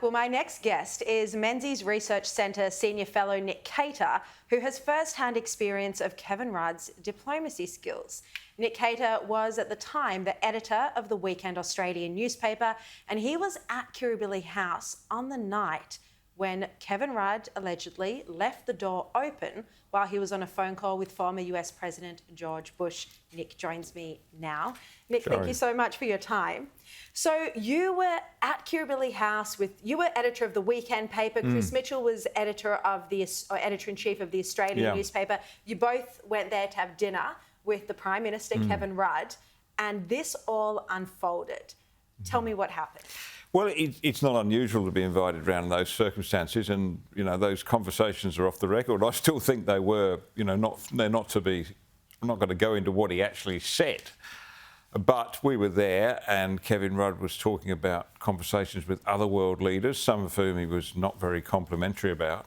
Well, my next guest is Menzies Research Centre Senior Fellow Nick Cater, who has first-hand experience of Kevin Rudd's diplomacy skills. Nick Cater was at the time the editor of the Weekend Australian newspaper, and he was at Kirribilli House on the night when Kevin Rudd allegedly left the door open while he was on a phone call with former US President George Bush. Nick joins me now. Nick, thank you so much for your time. So you were at Kirribilli House you were editor of the Weekend paper. Chris Mitchell was editor-in-chief of the Australian newspaper. You both went there to have dinner with the Prime Minister, Kevin Rudd, and this all unfolded. Tell me what happened. Well, it's not unusual to be invited around in those circumstances, and those conversations are off the record. I still think they were, they're not to be. I'm not going to go into what he actually said, but we were there, and Kevin Rudd was talking about conversations with other world leaders, some of whom he was not very complimentary about.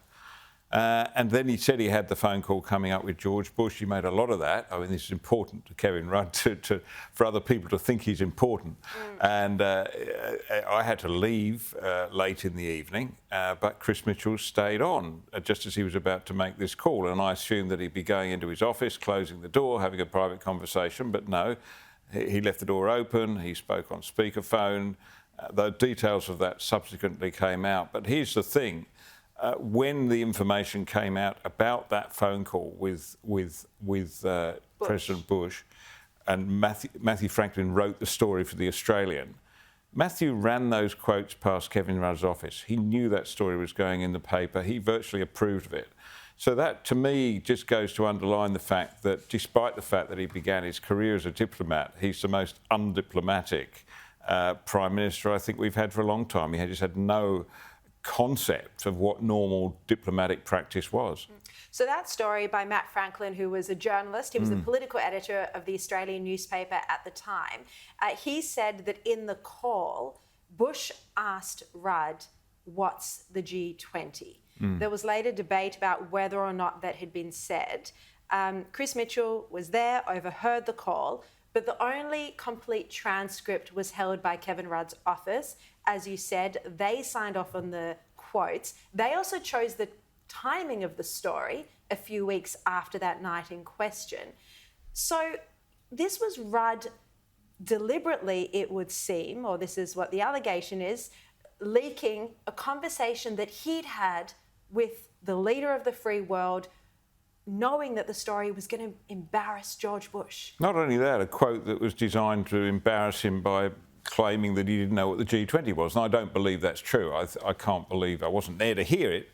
And then he said he had the phone call coming up with George Bush. He made a lot of that. I mean, this is important to Kevin Rudd for other people to think he's important. And I had to leave late in the evening, but Chris Mitchell stayed on just as he was about to make this call. And I assumed that he'd be going into his office, closing the door, having a private conversation. But no, he left the door open. He spoke on speakerphone. The details of that subsequently came out. But here's the thing. When the information came out about that phone call with President Bush, and Matthew Franklin wrote the story for The Australian, Matthew ran those quotes past Kevin Rudd's office. He knew that story was going in the paper. He virtually approved of it. So that, to me, just goes to underline the fact that despite the fact that he began his career as a diplomat, he's the most undiplomatic Prime Minister I think we've had for a long time. He just had no concept of what normal diplomatic practice was. So that story by Matt Franklin, who was a journalist, he was the political editor of the Australian newspaper at the time, he said that in the call, Bush asked Rudd, what's the G20? There was later debate about whether or not that had been said. Chris Mitchell was there, overheard the call, but the only complete transcript was held by Kevin Rudd's office. As you said, they signed off on the quotes. They also chose the timing of the story a few weeks after that night in question. So this was Rudd deliberately, it would seem, or this is what the allegation is, leaking a conversation that he'd had with the leader of the free world, knowing that the story was going to embarrass George Bush. Not only that, a quote that was designed to embarrass him by claiming that he didn't know what the G20 was. And I don't believe that's true. I can't believe, I wasn't there to hear it,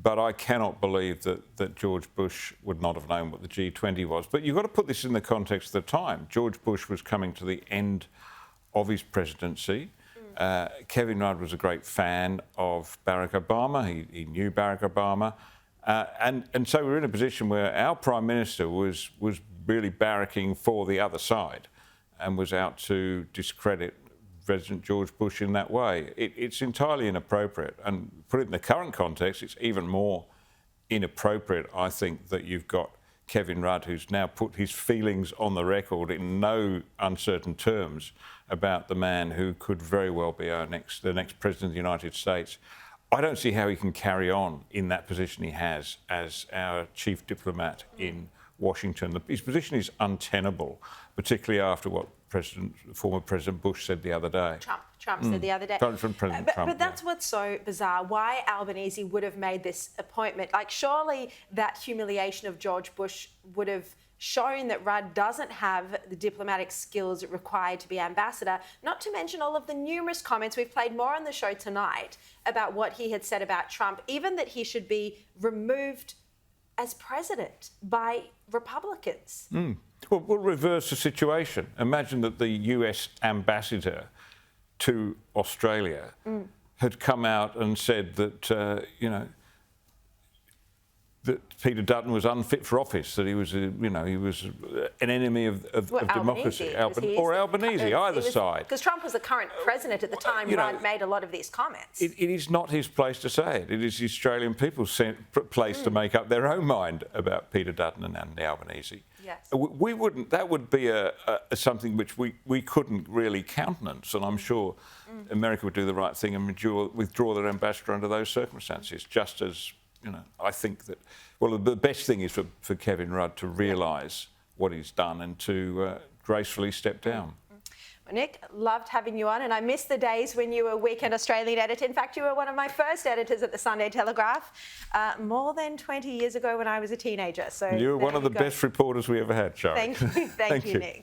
but I cannot believe that George Bush would not have known what the G20 was. But you've got to put this in the context of the time. George Bush was coming to the end of his presidency. Kevin Rudd was a great fan of Barack Obama. He knew Barack Obama. And so we're in a position where our Prime Minister was really barracking for the other side and was out to discredit President George Bush in that way. It's entirely inappropriate. And put it in the current context, it's even more inappropriate, I think, that you've got Kevin Rudd, who's now put his feelings on the record in no uncertain terms about the man who could very well be the next President of the United States. I don't see how he can carry on in that position he has as our chief diplomat in Washington. His position is untenable, particularly after what former President Bush said the other day. Trump said the other day. But that's what's so bizarre. Why Albanese would have made this appointment. Like, surely that humiliation of George Bush would have shown that Rudd doesn't have the diplomatic skills required to be ambassador, not to mention all of the numerous comments. We've played more on the show tonight about what he had said about Trump, even that he should be removed as president by Republicans. Well, we'll reverse the situation. Imagine that the US ambassador to Australia had come out and said that, that Peter Dutton was unfit for office, that he was an enemy of democracy. Or Albanese, either side. Because Trump was the current president at the time. Rudd made a lot of these comments. It is not his place to say it. It is the Australian people's place to make up their own mind about Peter Dutton and Anthony Albanese. Yes. We wouldn't. That would be something which we couldn't really countenance, and I'm sure America would do the right thing and withdraw their ambassador under those circumstances. Just as I think that the best thing is for Kevin Rudd to realise what he's done and to gracefully step down. Well, Nick, loved having you on, and I miss the days when you were Weekend Australian editor. In fact, you were one of my first editors at the Sunday Telegraph more than 20 years ago when I was a teenager. So you were one of the best reporters we ever had, Shari. Thank you, Nick.